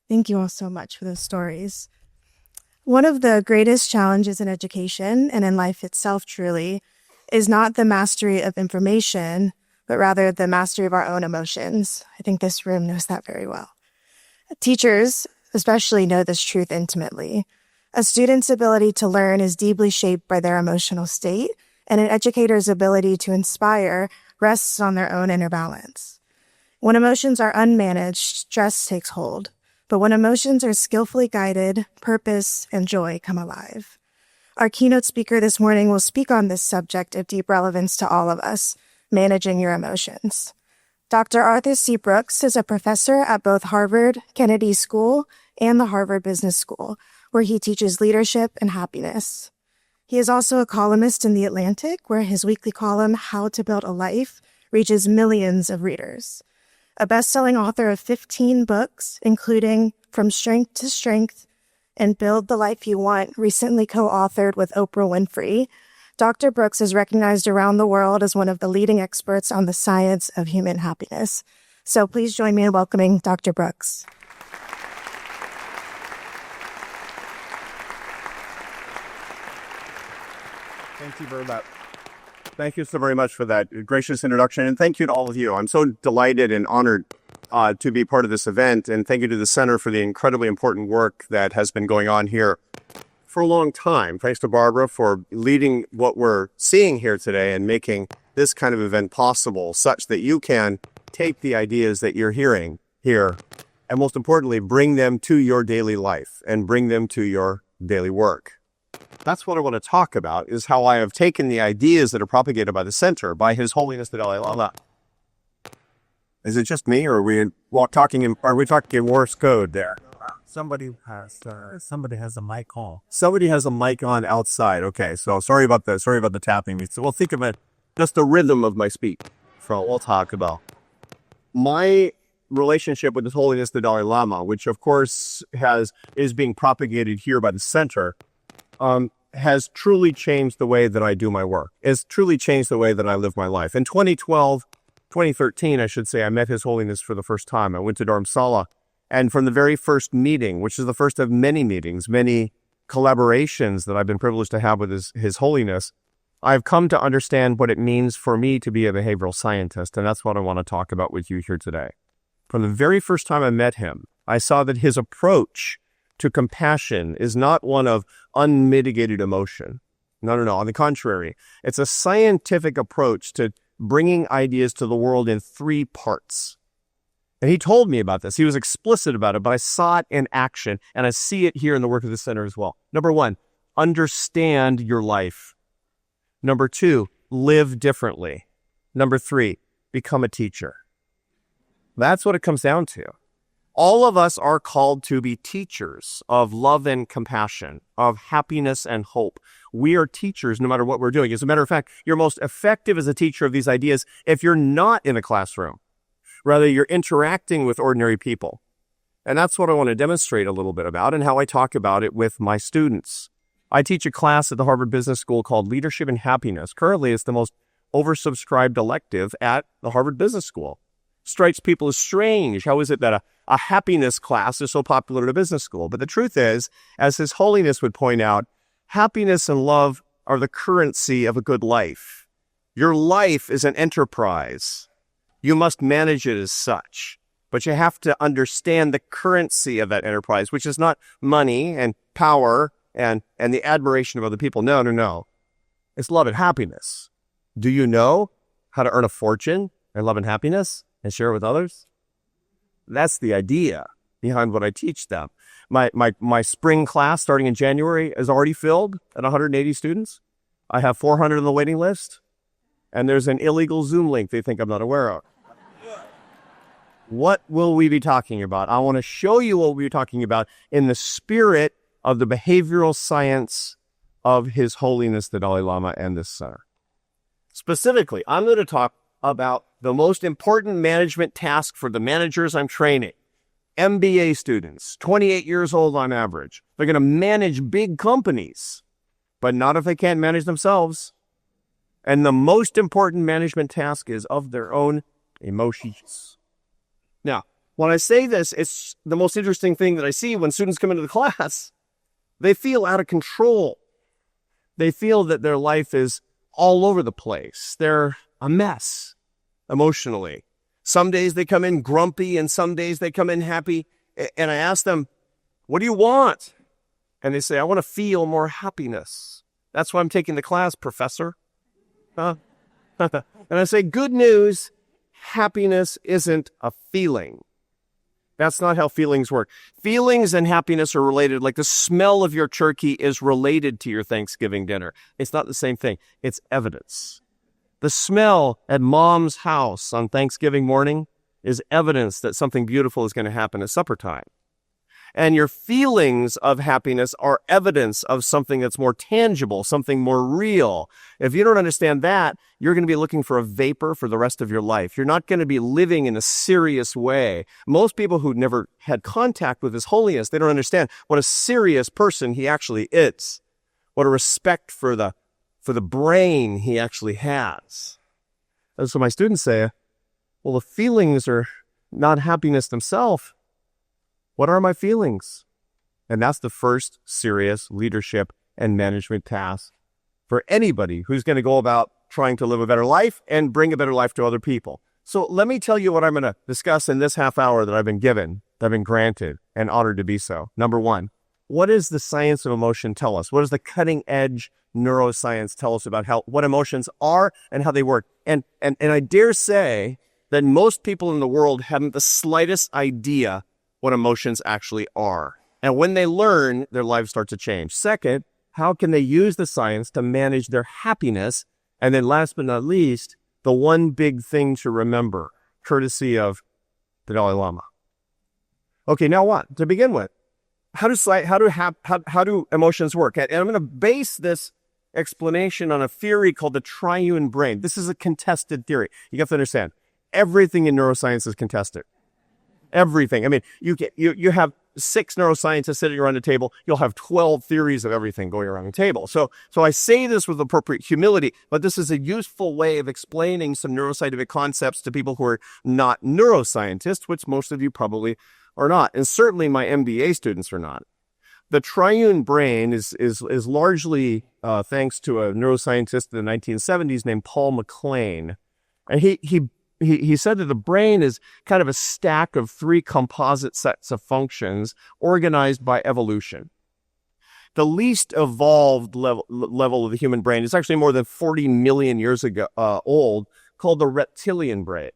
Thank you all so much for those stories. One of the greatest challenges in education and in life itself, truly, is not the mastery of information, but rather the mastery of our own emotions. I think this room knows that very well. Teachers especially know this truth intimately. A student's ability to learn is deeply shaped by their emotional state, and an educator's ability to inspire rests on their own inner balance. When emotions are unmanaged, stress takes hold. But when emotions are skillfully guided, purpose and joy come alive. Our keynote speaker this morning will speak on this subject of deep relevance to all of us, managing your emotions. Dr. Arthur C. Brooks is a professor at both Harvard Kennedy School and the Harvard Business School, where he teaches leadership and happiness. He is also a columnist in The Atlantic, where his weekly column, How to Build a Life, reaches millions of readers. A best-selling author of 15 books, including From Strength to Strength and Build the Life You Want, recently co-authored with Oprah Winfrey, Dr. Brooks is recognized around the world as one of the leading experts on the science of human happiness. So please join me in welcoming Dr. Brooks. Thank you very much. Thank you so very much for that gracious introduction, and thank you to all of you. I'm so delighted and honored to be part of this event, and thank you to the Center for the incredibly important work that has been going on here for a long time. Thanks to Barbara for leading what we're seeing here today and making this kind of event possible, such that you can take the ideas that you're hearing here, and most importantly, bring them to your daily life and bring them to your daily work. That's what I want to talk about, is how I have taken the ideas that are propagated by the center, by His Holiness the Dalai Lama. Is it just me, or are we talking in Morse code there? Somebody has a mic on. Somebody has a mic on outside. Okay, so sorry about the tapping. So we'll think of it just the rhythm of my speech. So we'll talk about my relationship with His Holiness the Dalai Lama, which of course is being propagated here by the center. Has truly changed the way that I do my work. It's truly changed the way that I live my life. In 2013, I should say, I met His Holiness for the first time. I went to Dharamsala, and from the very first meeting, which is the first of many meetings, many collaborations that I've been privileged to have with His Holiness, I've come to understand what it means for me to be a behavioral scientist, and that's what I want to talk about with you here today. From the very first time I met him, I saw that his approach to compassion is not one of unmitigated emotion. No. On the contrary, it's a scientific approach to bringing ideas to the world in 3 parts. And he told me about this. He was explicit about it, but I saw it in action, and I see it here in the work of the center as well. Number 1, understand your life. Number 2, live differently. Number 3, become a teacher. That's what it comes down to. All of us are called to be teachers of love and compassion, of happiness and hope. We are teachers no matter what we're doing. As a matter of fact, you're most effective as a teacher of these ideas if you're not in a classroom. Rather, you're interacting with ordinary people. And that's what I want to demonstrate a little bit about and how I talk about it with my students. I teach a class at the Harvard Business School called Leadership and Happiness. Currently, it's the most oversubscribed elective at the Harvard Business School. Strikes people as strange. How is it that a happiness class is so popular at a business school? But the truth is, as His Holiness would point out, happiness and love are the currency of a good life. Your life is an enterprise. You must manage it as such. But you have to understand the currency of that enterprise, which is not money and power and the admiration of other people. No. It's love and happiness. Do you know how to earn a fortune and love and happiness and share it with others? That's the idea behind what I teach them. My spring class starting in January is already filled at 180 students. I have 400 on the waiting list, and there's an illegal Zoom link they think I'm not aware of. What will we be talking about? I want to show you what we'll be talking about in the spirit of the behavioral science of His Holiness the Dalai Lama and this center. Specifically, I'm going to talk about the most important management task for the managers I'm training. MBA students, 28 years old on average. They're going to manage big companies, but not if they can't manage themselves. And the most important management task is of their own emotions. Now, When I say this, it's the most interesting thing that I see when students come into the class. They feel out of control. They feel that their life is all over the place. They're a mess emotionally. Some days they come in grumpy and some days they come in happy. And I ask them, what do you want? And they say, I want to feel more happiness. That's why I'm taking the class, professor. And I say, good news, happiness isn't a feeling. That's not how feelings work. Feelings and happiness are related, like the smell of your turkey is related to your Thanksgiving dinner. It's not the same thing. It's evidence. The smell at mom's house on Thanksgiving morning is evidence that something beautiful is going to happen at supper time. And your feelings of happiness are evidence of something that's more tangible, something more real. If you don't understand that, you're going to be looking for a vapor for the rest of your life. You're not going to be living in a serious way. Most people who never had contact with His Holiness, they don't understand what a serious person he actually is, what a respect for the brain he actually has. And so my students say, well, the feelings are not happiness themselves. What are my feelings? And that's the first serious leadership and management task for anybody who's going to go about trying to live a better life and bring a better life to other people. So let me tell you what I'm going to discuss in this half hour that I've been given, that I've been granted and honored to be so. Number one, what does the science of emotion tell us? What does the cutting edge neuroscience tell us about what emotions are and how they work? And I dare say that most people in the world haven't the slightest idea what emotions actually are. And when they learn, their lives start to change. Second, how can they use the science to manage their happiness? And then last but not least, the one big thing to remember, courtesy of the Dalai Lama. Okay, now what? To begin with, how do emotions work? And I'm going to base this explanation on a theory called the triune brain. This is a contested theory. You have to understand, everything in neuroscience is contested. Everything. I mean, you have 6 neuroscientists sitting around the table. You'll have 12 theories of everything going around the table. So I say this with appropriate humility, but this is a useful way of explaining some neuroscientific concepts to people who are not neuroscientists, which most of you probably are not. And certainly my MBA students are not. The triune brain is largely thanks to a neuroscientist in the 1970s named Paul MacLean. And he said that the brain is kind of a stack of 3 composite sets of functions organized by evolution. The least evolved level of the human brain is actually more than 40 million years ago old, called the reptilian brain.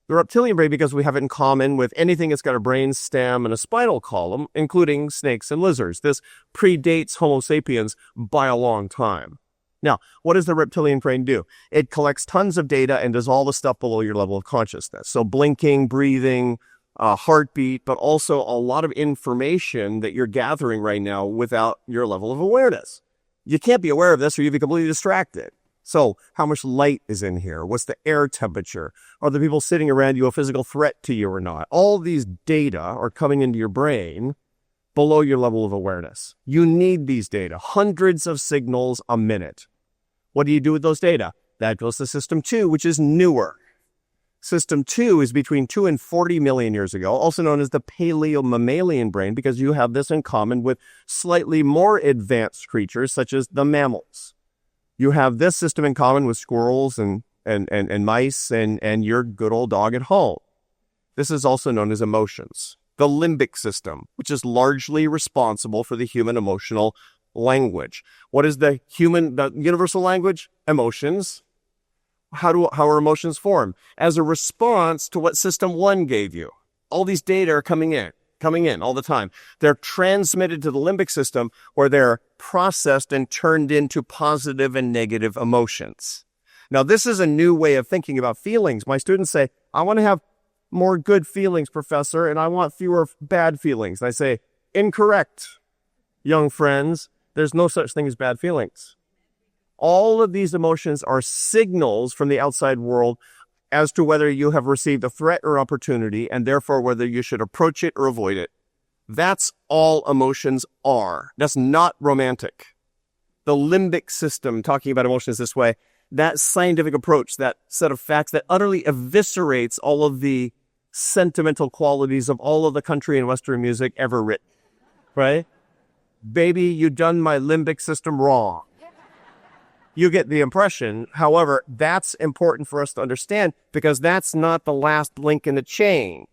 The reptilian brain, because we have it in common with anything that's got a brain stem and a spinal column, including snakes and lizards. This predates Homo sapiens by a long time. Now, what does the reptilian brain do? It collects tons of data and does all the stuff below your level of consciousness. So blinking, breathing, heartbeat, but also a lot of information that you're gathering right now without your level of awareness. You can't be aware of this or you'll be completely distracted. So how much light is in here? What's the air temperature? Are the people sitting around you a physical threat to you or not? All these data are coming into your brain below your level of awareness. You need these data, hundreds of signals a minute. What do you do with those data? That goes to system 2, which is newer. System 2 is between 2 and 40 million years ago, also known as the paleo-mammalian brain, because you have this in common with slightly more advanced creatures, such as the mammals. You have this system in common with squirrels and mice and your good old dog at home. This is also known as emotions. The limbic system, which is largely responsible for the human emotional language. What is the universal language? Emotions. How are emotions formed? As a response to what system 1 gave you. All these data are coming in all the time. They're transmitted to the limbic system where they're processed and turned into positive and negative emotions. Now, this is a new way of thinking about feelings. My students say, I want to have more good feelings, professor, and I want fewer bad feelings. And I say, incorrect, young friends. There's no such thing as bad feelings. All of these emotions are signals from the outside world as to whether you have received a threat or opportunity, and therefore whether you should approach it or avoid it. That's all emotions are. That's not romantic. The limbic system, talking about emotions this way, that scientific approach, that set of facts that utterly eviscerates all of the sentimental qualities of all of the country and Western music ever written, right? Baby, you done my limbic system wrong. You get the impression. However, that's important for us to understand because that's not the last link in the chain.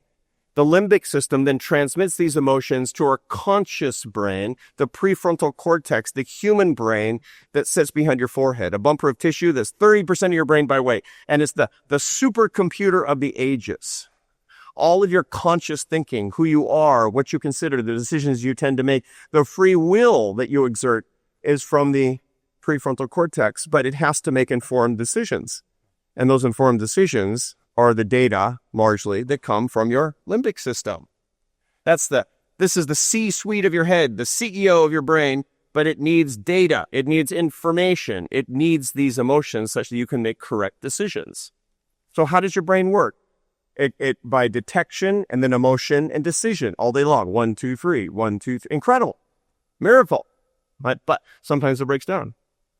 The limbic system then transmits these emotions to our conscious brain, the prefrontal cortex, the human brain that sits behind your forehead, a bumper of tissue that's 30% of your brain by weight. And it's the supercomputer of the ages. All of your conscious thinking, who you are, what you consider, the decisions you tend to make, the free will that you exert is from the prefrontal cortex, but it has to make informed decisions. And those informed decisions are the data, largely, that come from your limbic system. This is the C-suite of your head, the CEO of your brain, but it needs data, it needs information, it needs these emotions such that you can make correct decisions. So how does your brain work? It by detection and then emotion and decision all day long. 1, 2, 3, 1, 2, 3. Incredible. Miracle. But sometimes it breaks down.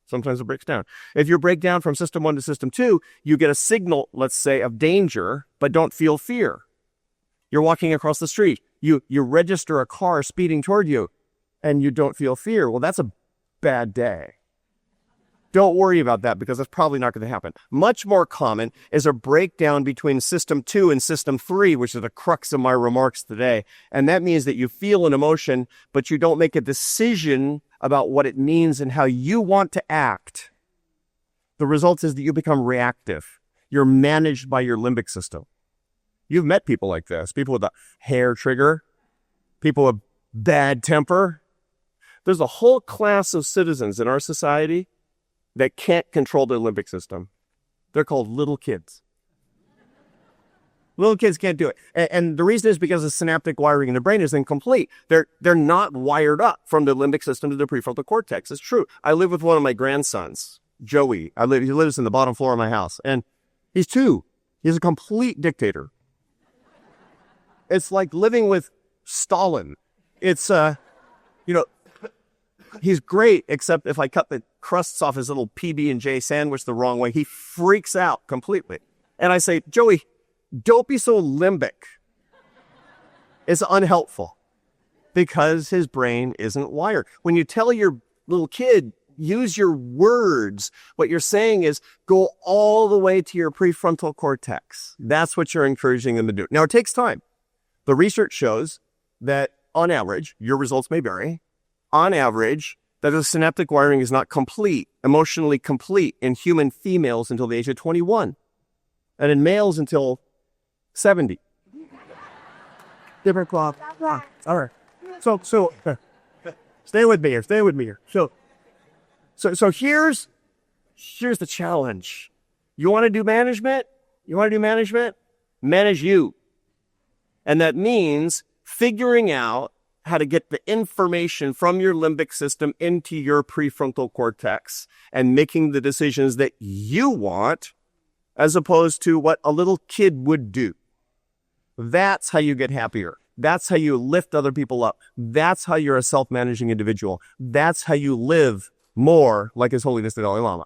Sometimes it breaks down. If you break down from system 1 to system 2, you get a signal, let's say, of danger, but don't feel fear. You're walking across the street. You register a car speeding toward you, and you don't feel fear. Well, that's a bad day. Don't worry about that because that's probably not going to happen. Much more common is a breakdown between system 2 and system 3, which is the crux of my remarks today. And that means that you feel an emotion, but you don't make a decision about what it means and how you want to act. The result is that you become reactive. You're managed by your limbic system. You've met people like this, people with a hair trigger, people with bad temper. There's a whole class of citizens in our society that can't control their limbic system. They're called little kids. Little kids can't do it. And the reason is because the synaptic wiring in the brain is incomplete. They're not wired up from the limbic system to the prefrontal cortex. It's true. I live with one of my grandsons, Joey. He lives in the bottom floor of my house. And he's 2. He's a complete dictator. It's like living with Stalin. It's, he's great, except if I cut the crusts off his little PB&J sandwich the wrong way, he freaks out completely. And I say, Joey, don't be so limbic. It's unhelpful because his brain isn't wired. When you tell your little kid, use your words, what you're saying is go all the way to your prefrontal cortex. That's what you're encouraging them to do. Now, it takes time. The research shows that on average, your results may vary, on average, that the synaptic wiring is not complete, emotionally complete in human females until the age of 21, and in males until 70. Different cloth. All right. So stay with me here. So here's the challenge. You want to do management? Manage you. And that means figuring out how to get the information from your limbic system into your prefrontal cortex and making the decisions that you want as opposed to what a little kid would do. That's how you get happier. That's how you lift other people up. That's how you're a self-managing individual. That's how you live more like His Holiness the Dalai Lama.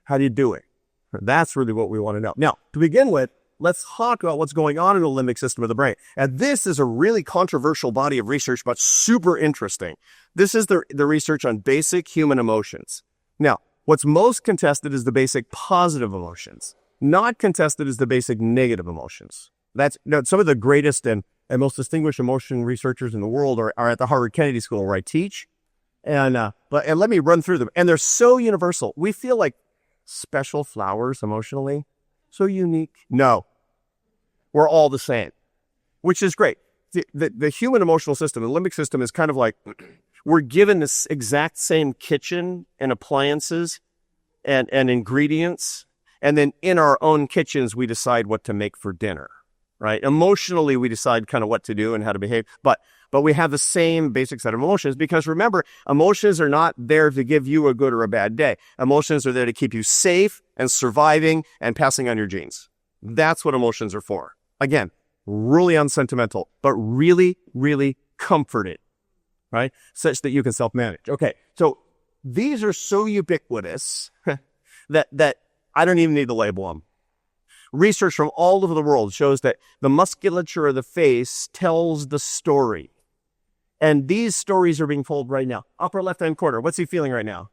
How do you do it? That's really what we want to know. Now, to begin with, let's talk about what's going on in the limbic system of the brain. And this is a really controversial body of research, but super interesting. This is the research on basic human emotions. Now, what's most contested is the basic positive emotions. Not contested is the basic negative emotions. Some of the greatest and most distinguished emotion researchers in the world are at the Harvard Kennedy School where I teach. And let me run through them. And they're so universal. We feel like special flowers emotionally. So unique. No, we're all the same, which is great. The human emotional system, the limbic system is kind of like we're given this exact same kitchen and appliances and ingredients. And then in our own kitchens, we decide what to make for dinner, right? Emotionally, we decide kind of what to do and how to behave. But we have the same basic set of emotions because remember, emotions are not there to give you a good or a bad day. Emotions are there to keep you safe and surviving and passing on your genes. That's what emotions are for. Again, really unsentimental, but really, really comforted, right? Such that you can self-manage. Okay, so these are so ubiquitous that I don't even need to label them. Research from all over the world shows that the musculature of the face tells the story. And these stories are being told right now. Upper left-hand corner. What's he feeling right now?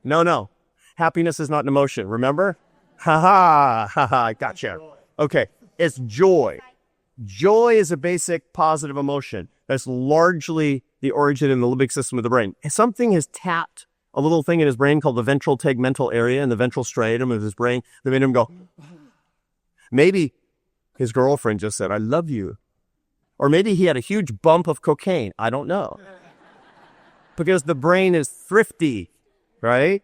No. Happiness is not an emotion. Remember? Ha, gotcha. Okay, it's joy. Joy is a basic positive emotion. That's largely the origin in the limbic system of the brain. Something has tapped a little thing in his brain called the ventral tegmental area in the ventral striatum of his brain that made him go. Maybe his girlfriend just said, I love you. Or maybe he had a huge bump of cocaine. I don't know. Because the brain is thrifty, right?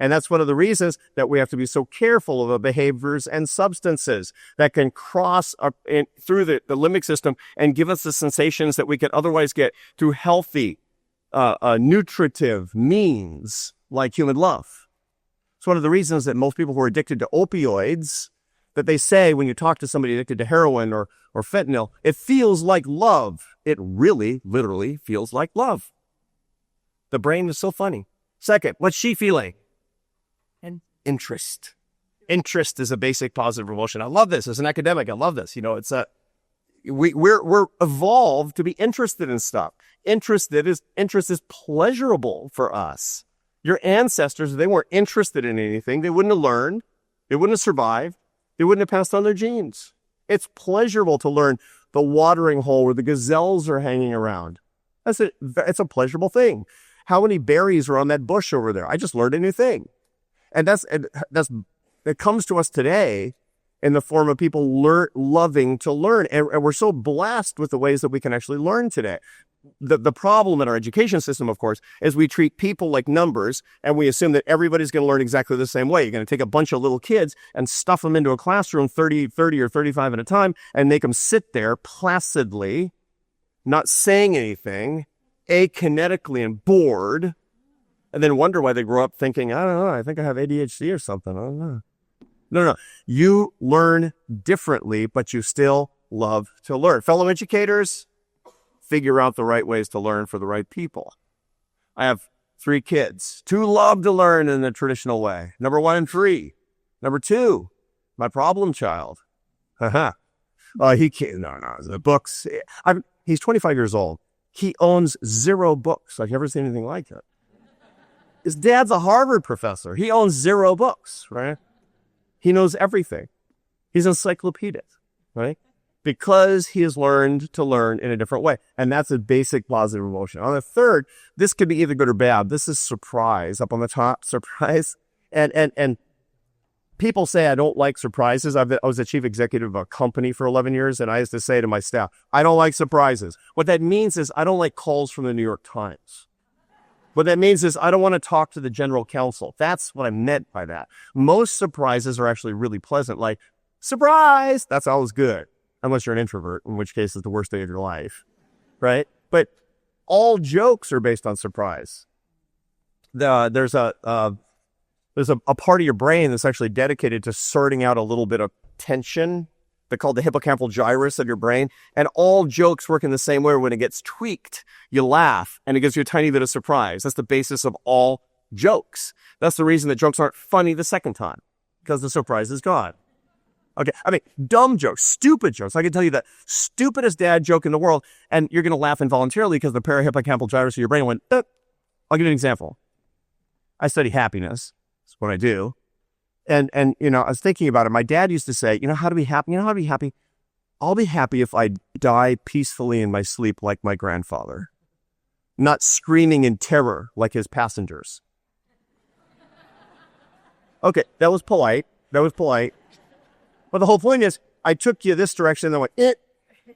And that's one of the reasons that we have to be so careful of the behaviors and substances that can cross up through the limbic system and give us the sensations that we could otherwise get through healthy, nutritive means like human love. It's one of the reasons that most people who are addicted to opioids, that they say when you talk to somebody addicted to heroin or fentanyl, it feels like love. It really, literally feels like love. The brain is so funny. Second, what's she feeling? Interest. Interest is a basic positive emotion. I love this. As an academic, I love this. It's we're evolved to be interested in stuff. Interest is pleasurable for us. Your ancestors, if they weren't interested in anything, they wouldn't have learned. They wouldn't have survived. They wouldn't have passed on their genes. It's pleasurable to learn the watering hole where the gazelles are hanging around. It's a pleasurable thing. How many berries are on that bush over there? I just learned a new thing. And it comes to us today in the form of people loving to learn. And we're so blessed with the ways that we can actually learn today. The problem in our education system, of course, is we treat people like numbers, and we assume that everybody's going to learn exactly the same way. You're going to take a bunch of little kids and stuff them into a classroom 30 or 35 at a time and make them sit there placidly, not saying anything, akinetically and bored, and then wonder why they grow up thinking, I don't know, I think I have ADHD or something. I don't know. No. You learn differently, but you still love to learn. Fellow educators, figure out the right ways to learn for the right people. I have 3 kids. 2 love to learn in the traditional way. Number 1 and 3. Number 2, my problem child. He can't, no, the books. He's 25 years old. He owns 0 books. I've never seen anything like it. His dad's a Harvard professor. He owns 0 books, right? He knows everything. He's encyclopedic, right? Because he has learned to learn in a different way. And that's a basic positive emotion. On the third, this could be either good or bad. This is surprise up on the top, surprise. And people say I don't like surprises. I was the chief executive of a company for 11 years, and I used to say to my staff, I don't like surprises. What that means is I don't like calls from the New York Times. What that means is I don't want to talk to the general counsel. That's what I meant by that. Most surprises are actually really pleasant, like, surprise! That's always good, unless you're an introvert, in which case it's the worst day of your life, right? But all jokes are based on surprise. There's a part of your brain that's actually dedicated to sorting out a little bit of tension. They're called the hippocampal gyrus of your brain. And all jokes work in the same way. When it gets tweaked, you laugh, and it gives you a tiny bit of surprise. That's the basis of all jokes. That's the reason that jokes aren't funny the second time, because the surprise is gone. Okay, dumb jokes, stupid jokes. I can tell you the stupidest dad joke in the world, and you're going to laugh involuntarily because the parahippocampal gyrus of your brain went, I'll give you an example. I study happiness. That's what I do. And I was thinking about it. My dad used to say, how to be happy? How to be happy? I'll be happy if I die peacefully in my sleep like my grandfather, not screaming in terror like his passengers. Okay, that was polite. But the whole point is, I took you this direction and then went,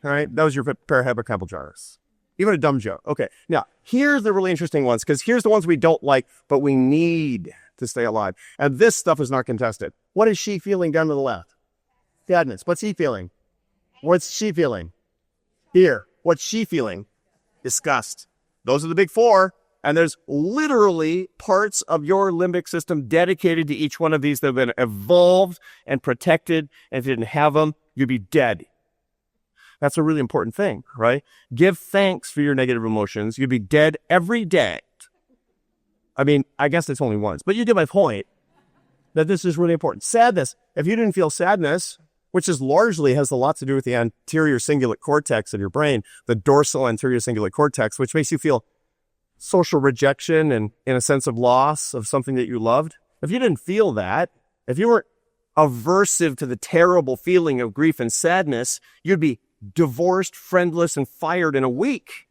All right, that was your parahippocampal gyrus. Even a dumb joke. Okay, now, here's the really interesting ones, because here's the ones we don't like, but we need to stay alive. And this stuff is not contested. What is she feeling down to the left? Sadness. What's he feeling? What's she feeling? Here. What's she feeling? Disgust. Those are the big 4. And there's literally parts of your limbic system dedicated to each one of these that have been evolved and protected. And if you didn't have them, you'd be dead. That's a really important thing, right? Give thanks for your negative emotions. You'd be dead every day. I guess it's only once, but you get my point that this is really important. Sadness. If you didn't feel sadness, which is largely has a lot to do with the anterior cingulate cortex of your brain, the dorsal anterior cingulate cortex, which makes you feel social rejection and in a sense of loss of something that you loved. If you didn't feel that, if you weren't aversive to the terrible feeling of grief and sadness, you'd be divorced, friendless, and fired in a week.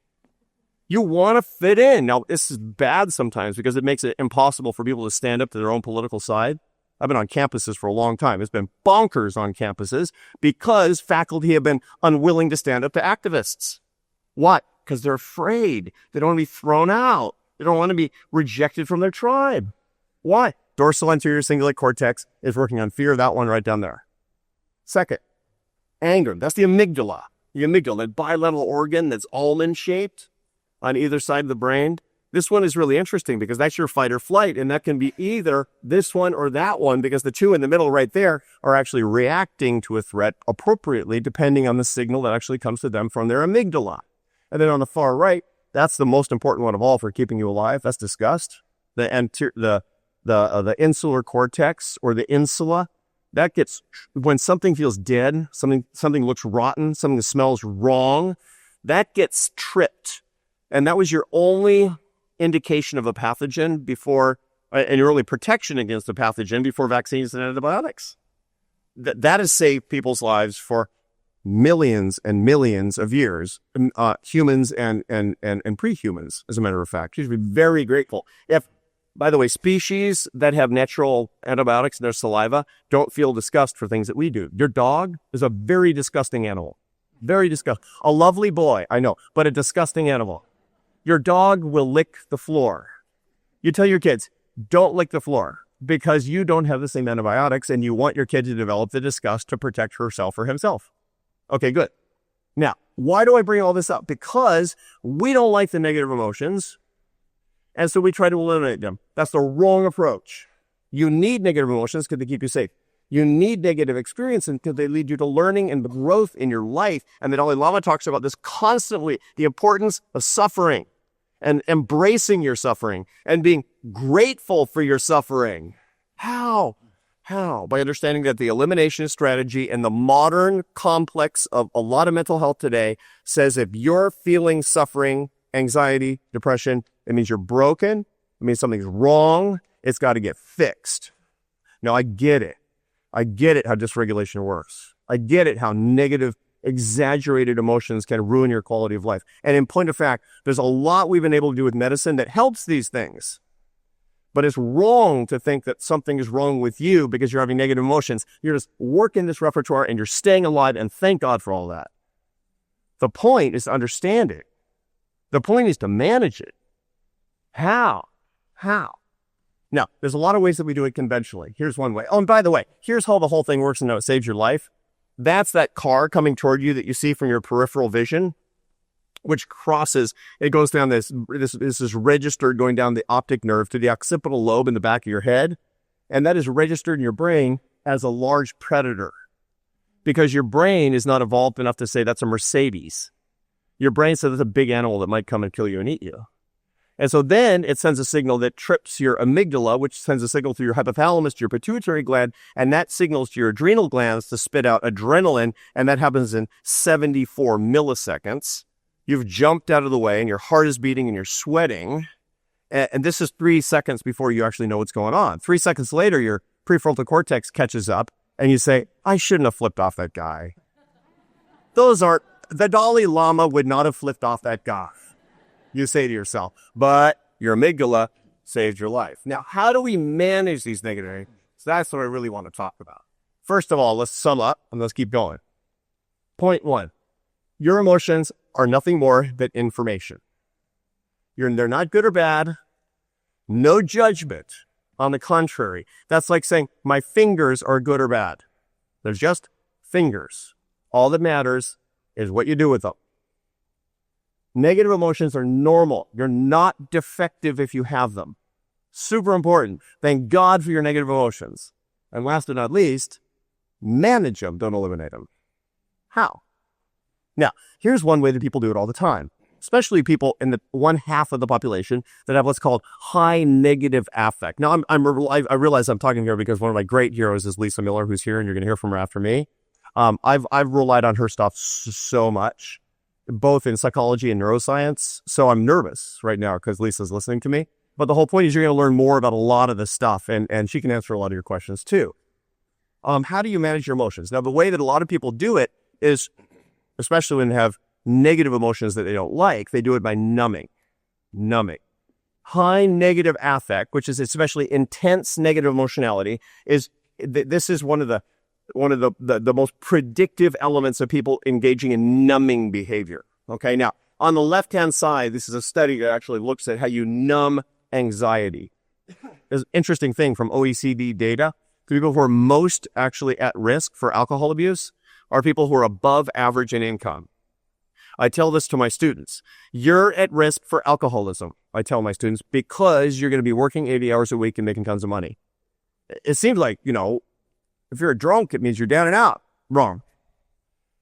You want to fit in. Now, this is bad sometimes because it makes it impossible for people to stand up to their own political side. I've been on campuses for a long time. It's been bonkers on campuses because faculty have been unwilling to stand up to activists. Why? Because they're afraid. They don't want to be thrown out. They don't want to be rejected from their tribe. Why? Dorsal anterior cingulate cortex is working on fear, that one right down there. Second, anger. That's the amygdala. The amygdala, that bilateral organ that's almond-shaped on either side of the brain. This one is really interesting because that's your fight or flight, and that can be either this one or that one because the two in the middle right there are actually reacting to a threat appropriately depending on the signal that actually comes to them from their amygdala. And then on the far right, that's the most important one of all for keeping you alive. That's disgust. The insular cortex or the insula, that gets, when something feels dead, something looks rotten, something smells wrong, that gets tripped. And that was your only indication of a pathogen before, and your only protection against the pathogen before vaccines and antibiotics. That has saved people's lives for millions and millions of years, humans and pre-humans, as a matter of fact. You should be very grateful. By the way, species that have natural antibiotics in their saliva don't feel disgust for things that we do. Your dog is a very disgusting animal. Very disgusting. A lovely boy, I know, but a disgusting animal. Your dog will lick the floor. You tell your kids, don't lick the floor because you don't have the same antibiotics and you want your kid to develop the disgust to protect herself or himself. Okay, good. Now, why do I bring all this up? Because we don't like the negative emotions, and so we try to eliminate them. That's the wrong approach. You need negative emotions because they keep you safe. You need negative experiences because they lead you to learning and growth in your life. And the Dalai Lama talks about this constantly, the importance of suffering and embracing your suffering and being grateful for your suffering. How? By understanding that the elimination strategy and the modern complex of a lot of mental health today says if you're feeling suffering, anxiety, depression, it means you're broken. It means something's wrong. It's got to get fixed. Now, I get it. I get it how dysregulation works. I get it how negative, exaggerated emotions can ruin your quality of life. And in point of fact, there's a lot we've been able to do with medicine that helps these things. But it's wrong to think that something is wrong with you because you're having negative emotions. You're just working this repertoire and you're staying alive, and thank God for all that. The point is to understand it. The point is to manage it. How? Now, there's a lot of ways that we do it conventionally. Here's one way. Oh, and by the way, here's how the whole thing works and how it saves your life. That's that car coming toward you that you see from your peripheral vision, which crosses, it goes down this is registered going down the optic nerve to the occipital lobe in the back of your head. And that is registered in your brain as a large predator because your brain is not evolved enough to say that's a Mercedes. Your brain says it's a big animal that might come and kill you and eat you. And so then it sends a signal that trips your amygdala, which sends a signal through your hypothalamus to your pituitary gland, and that signals to your adrenal glands to spit out adrenaline, and that happens in 74 milliseconds. You've jumped out of the way, and your heart is beating, and you're sweating, and this is 3 seconds before you actually know what's going on. 3 seconds later, your prefrontal cortex catches up, and you say, I shouldn't have flipped off that guy. The Dalai Lama would not have flipped off that guy. You say to yourself, but your amygdala saved your life. Now, how do we manage these negative emotions? So that's what I really want to talk about. First of all, let's sum up and let's keep going. Point 1, your emotions are nothing more than information. They're not good or bad. No judgment. On the contrary, that's like saying my fingers are good or bad. They're just fingers. All that matters is what you do with them. Negative emotions are normal. You're not defective if you have them. Super important. Thank God for your negative emotions. And last but not least, manage them, don't eliminate them. How? Now, here's one way that people do it all the time, especially people in the one half of the population that have what's called high negative affect. Now, I realize I'm talking here because one of my great heroes is Lisa Miller, who's here, and you're going to hear from her after me. I've relied on her stuff so much, both in psychology and neuroscience. So I'm nervous right now because Lisa's listening to me. But the whole point is you're going to learn more about a lot of this stuff, and she can answer a lot of your questions too. How do you manage your emotions? Now, the way that a lot of people do it is, especially when they have negative emotions that they don't like, they do it by numbing. High negative affect, which is especially intense negative emotionality, this is one of the most predictive elements of people engaging in numbing behavior. Okay, now on the left-hand side, this is a study that actually looks at how you numb anxiety. There's an interesting thing from OECD data. The people who are most actually at risk for alcohol abuse are people who are above average in income. I tell this to my students. You're at risk for alcoholism, I tell my students, because you're going to be working 80 hours a week and making tons of money. It seems like, if you're a drunk, it means you're down and out. Wrong.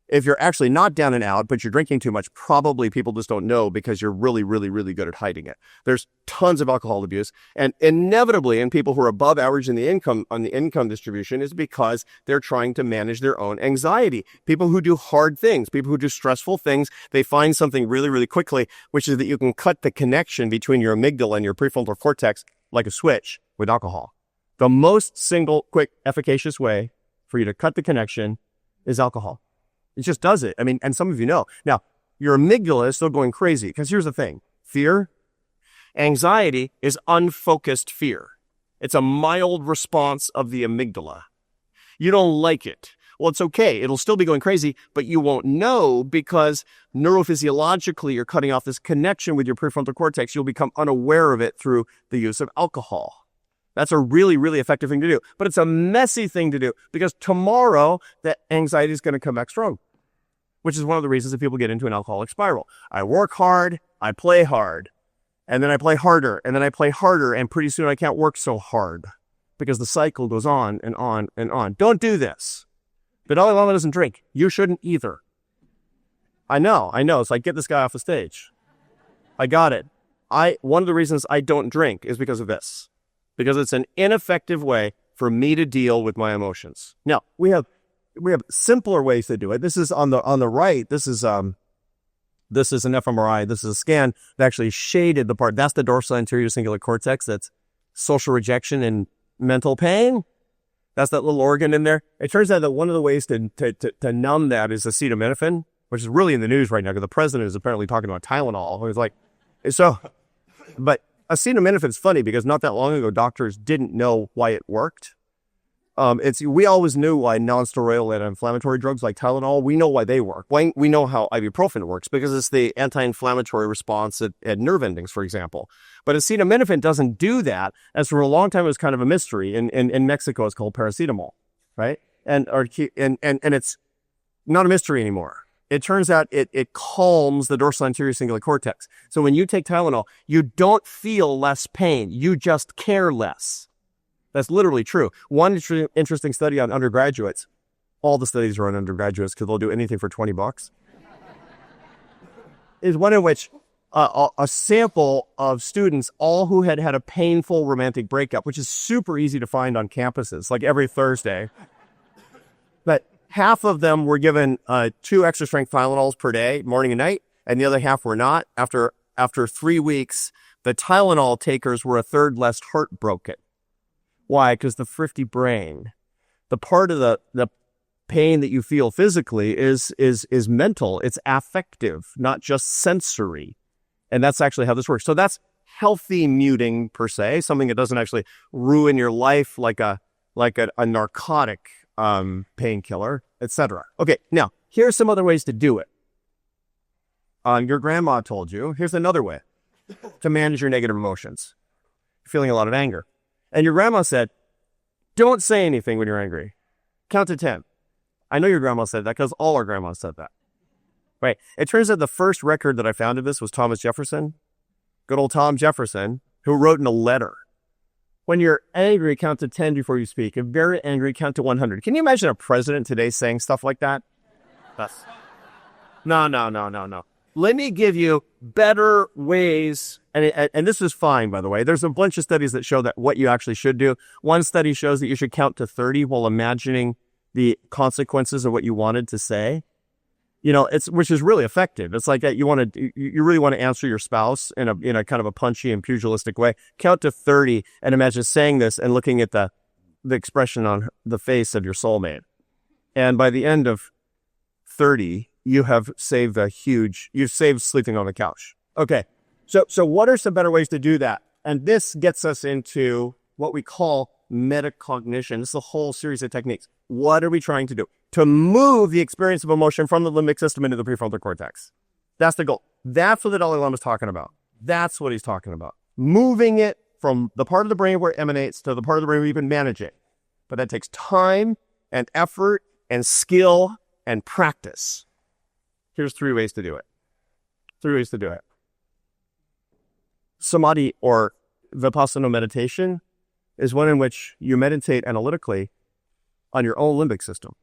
If you're actually not down and out, but you're drinking too much, probably people just don't know because you're really, really, really good at hiding it. There's tons of alcohol abuse, and inevitably in people who are above average in the income distribution is because they're trying to manage their own anxiety. People who do hard things, people who do stressful things, they find something really, really quickly, which is that you can cut the connection between your amygdala and your prefrontal cortex like a switch with alcohol. The most single, quick, efficacious way for you to cut the connection is alcohol. It just does it. I mean, and some of you know. Now, your amygdala is still going crazy because here's the thing. Anxiety is unfocused fear. It's a mild response of the amygdala. You don't like it. Well, it's okay. It'll still be going crazy, but you won't know because neurophysiologically you're cutting off this connection with your prefrontal cortex. You'll become unaware of it through the use of alcohol. That's a really, really effective thing to do. But it's a messy thing to do because tomorrow that anxiety is going to come back strong, which is one of the reasons that people get into an alcoholic spiral. I work hard, I play hard, and then I play harder, and then I play harder, and pretty soon I can't work so hard because the cycle goes on and on and on. Don't do this. The Dalai Lama doesn't drink. You shouldn't either. I know. It's like, get this guy off the stage. I got it. One of the reasons I don't drink is because of this. Because it's an ineffective way for me to deal with my emotions. Now, we have simpler ways to do it. This is on the right. This is an fMRI. This is a scan that actually shaded the part. That's the dorsal anterior cingulate cortex. That's social rejection and mental pain. That's that little organ in there. It turns out that one of the ways to numb that is acetaminophen, which is really in the news right now because the president is apparently talking about Tylenol. It's like, but acetaminophen is funny because not that long ago, doctors didn't know why it worked. We always knew why non-steroidal anti-inflammatory drugs like Tylenol, we know why they work. We know how ibuprofen works because it's the anti-inflammatory response at nerve endings, for example. But acetaminophen doesn't do that, as for a long time it was kind of a mystery. In Mexico, it's called paracetamol, right? And it's not a mystery anymore. It turns out it calms the dorsal anterior cingulate cortex. So when you take Tylenol, you don't feel less pain. You just care less. That's literally true. One interesting study on undergraduates. All the studies are on undergraduates because they'll do anything for $20. Is one in which a sample of students, all who had had a painful romantic breakup, which is super easy to find on campuses, like every Thursday. But half of them were given 2 extra strength Tylenols per day, morning and night, and the other half were not. After 3 weeks, the Tylenol takers were a third less heartbroken. Why? Because the thrifty brain, the part of the pain that you feel physically is mental. It's affective, not just sensory. And that's actually how this works. So that's healthy muting per se, something that doesn't actually ruin your life like a narcotic painkiller, etc. Okay, now here's some other ways to do it. Your grandma told you. Here's another way to manage your negative emotions. You're feeling a lot of anger. And your grandma said, don't say anything when you're angry. Count to 10. I know your grandma said that because all our grandmas said that. Right. It turns out the first record that I found of this was Thomas Jefferson. Good old Tom Jefferson, who wrote in a letter, when you're angry, count to 10 before you speak. If very angry, count to 100. Can you imagine a president today saying stuff like that? No. Let me give you better ways. And this is fine, by the way. There's a bunch of studies that show that what you actually should do. One study shows that you should count to 30 while imagining the consequences of what you wanted to say. You know, which is really effective. It's like you really want to answer your spouse in a kind of a punchy and pugilistic way. Count to 30 and imagine saying this and looking at the expression on the face of your soulmate. And by the end of 30, you've saved sleeping on the couch. Okay. So what are some better ways to do that? And this gets us into what we call metacognition. This is a whole series of techniques. What are we trying to do? To move the experience of emotion from the limbic system into the prefrontal cortex. That's the goal. That's what the Dalai Lama is talking about. That's what he's talking about. Moving it from the part of the brain where it emanates to the part of the brain where you can manage it. But that takes time and effort and skill and practice. Here's 3 ways to do it. 3 ways to do it. Samadhi or Vipassana meditation is one in which you meditate analytically on your own limbic system.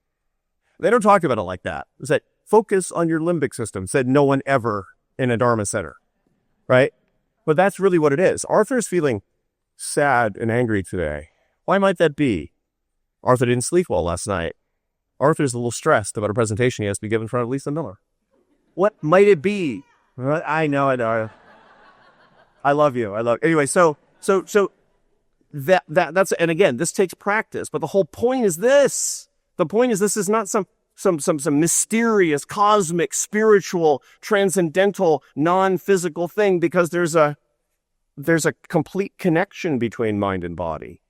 They don't talk about it like that. It's that focus on your limbic system, said no one ever in a Dharma center, right? But that's really what it is. Arthur's feeling sad and angry today. Why might that be? Arthur didn't sleep well last night. Arthur's a little stressed about a presentation he has to be given in front of Lisa Miller. What might it be? I know it. I love you. Anyway, so that's, and again, this takes practice, but the whole point is this. The point is this is not some mysterious, cosmic, spiritual, transcendental, non-physical thing, because there's a complete connection between mind and body.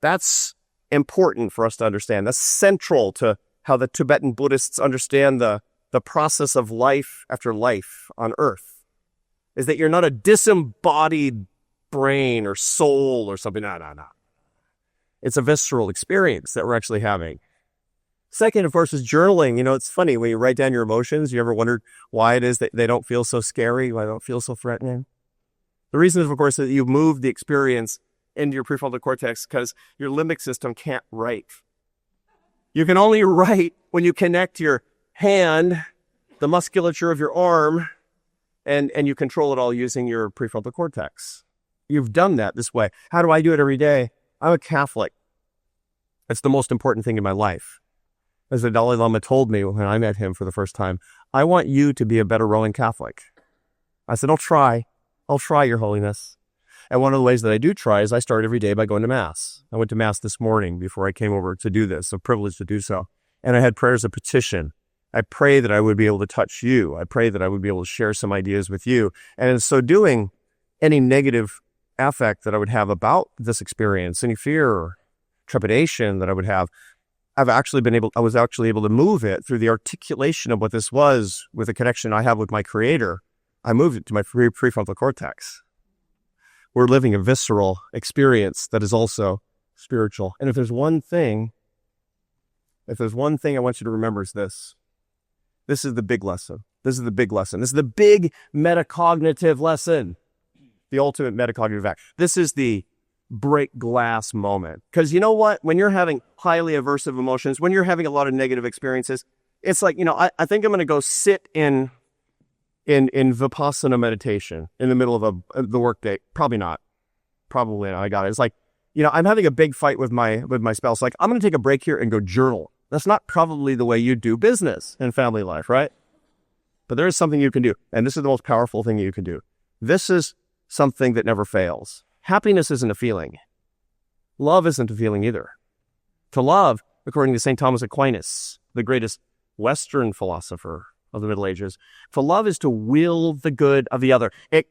That's important for us to understand. That's central to how the Tibetan Buddhists understand the process of life after life on earth, is that you're not a disembodied brain or soul or something. No. It's a visceral experience that we're actually having. Second, of course, is journaling. You know, it's funny when you write down your emotions, you ever wondered why it is that they don't feel so scary, why they don't feel so threatening? The reason is, of course, that you move the experience into your prefrontal cortex because your limbic system can't write. You can only write when you connect your hand, the musculature of your arm, and you control it all using your prefrontal cortex. You've done that this way. How do I do it every day? I'm a Catholic. It's the most important thing in my life. As the Dalai Lama told me when I met him for the first time, I want you to be a better Roman Catholic. I said, I'll try, Your Holiness. And one of the ways that I do try is I start every day by going to Mass. I went to Mass this morning before I came over to do this, a privilege to do so. And I had prayers of petition. I pray that I would be able to touch you. I pray that I would be able to share some ideas with you. And in so doing, any negative affect that I would have about this experience, any fear or trepidation that I would have, I was actually able to move it through the articulation of what this was with the connection I have with my Creator. I moved it to my prefrontal cortex. We're living a visceral experience that is also spiritual. And if there's one thing I want you to remember is this. This is the big lesson. This is the big metacognitive lesson. The ultimate metacognitive act. This is the break glass moment. Because you know what? When you're having highly aversive emotions, when you're having a lot of negative experiences, it's like, I think I'm going to go sit in Vipassana meditation in the middle of the workday. Probably not. I got it. It's like, I'm having a big fight with my spouse. Like, I'm going to take a break here and go journal. That's not probably the way you do business in family life, right? But there is something you can do. And this is the most powerful thing you can do. This is something that never fails. Happiness isn't a feeling. Love isn't a feeling either. To love, according to St. Thomas Aquinas, the greatest Western philosopher of the Middle Ages, to love is to will the good of the other. It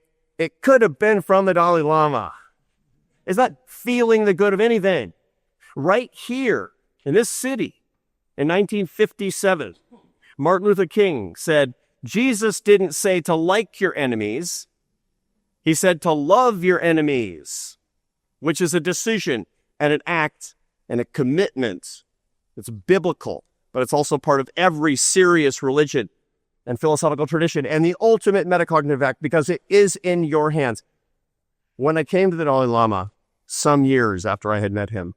could have been from the Dalai Lama. It's not feeling the good of anything. Right here in this city in 1957, Martin Luther King said, Jesus didn't say to like your enemies. He said to love your enemies, which is a decision and an act and a commitment. It's biblical, but it's also part of every serious religion and philosophical tradition and the ultimate metacognitive act because it is in your hands. When I came to the Dalai Lama, some years after I had met him,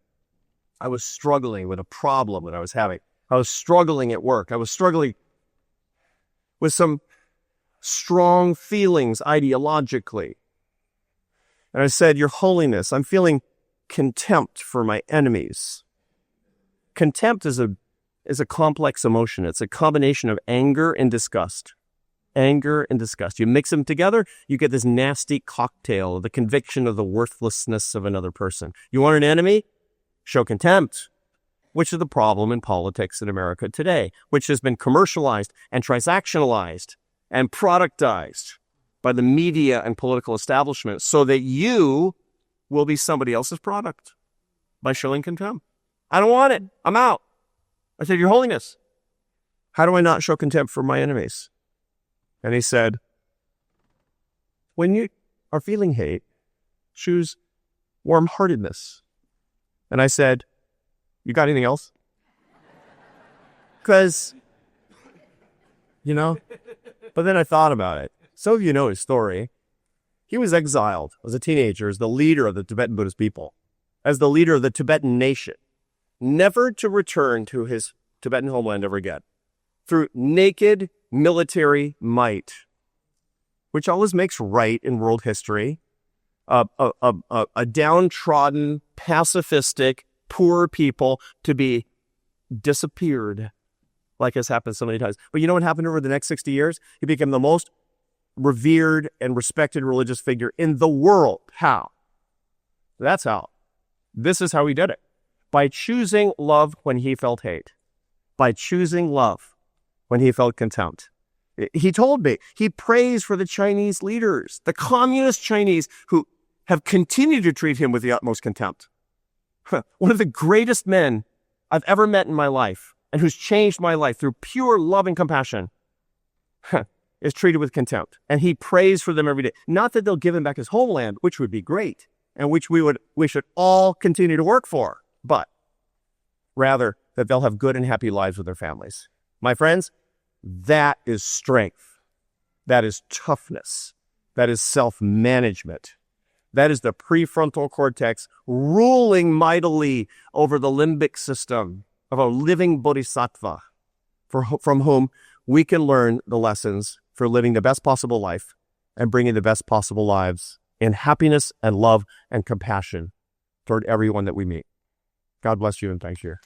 I was struggling with a problem that I was having. I was struggling at work. I was struggling with some strong feelings ideologically. And I said, Your Holiness, I'm feeling contempt for my enemies. Contempt is a is a complex emotion. It's a combination of anger and disgust. Anger and disgust. You mix them together, you get this nasty cocktail of the conviction of the worthlessness of another person. You want an enemy? Show contempt, which is the problem in politics in America today, which has been commercialized and transactionalized and productized by the media and political establishment so that you will be somebody else's product by showing contempt. I don't want it. I'm out. I said, Your Holiness, how do I not show contempt for my enemies? And he said, when you are feeling hate, choose warmheartedness. And I said, you got anything else? Because, but then I thought about it. Some of you know his story. He was exiled as a teenager as the leader of the Tibetan Buddhist people, as the leader of the Tibetan nation, never to return to his Tibetan homeland ever again, through naked military might, which always makes right in world history. A downtrodden, pacifistic, poor people to be disappeared, like has happened so many times. But you know what happened over the next 60 years? He became the most revered and respected religious figure in the world. How? That's how. This is how he did it. By choosing love when he felt hate. By choosing love when he felt contempt. He told me, he prays for the Chinese leaders, the communist Chinese who have continued to treat him with the utmost contempt. One of the greatest men I've ever met in my life and who's changed my life through pure love and compassion is treated with contempt. And he prays for them every day. Not that they'll give him back his homeland, which would be great, and which we should all continue to work for, but rather that they'll have good and happy lives with their families. My friends, that is strength. That is toughness. That is self-management. That is the prefrontal cortex ruling mightily over the limbic system of a living bodhisattva from whom we can learn the lessons for living the best possible life and bringing the best possible lives in happiness and love and compassion toward everyone that we meet. God bless you and thank you.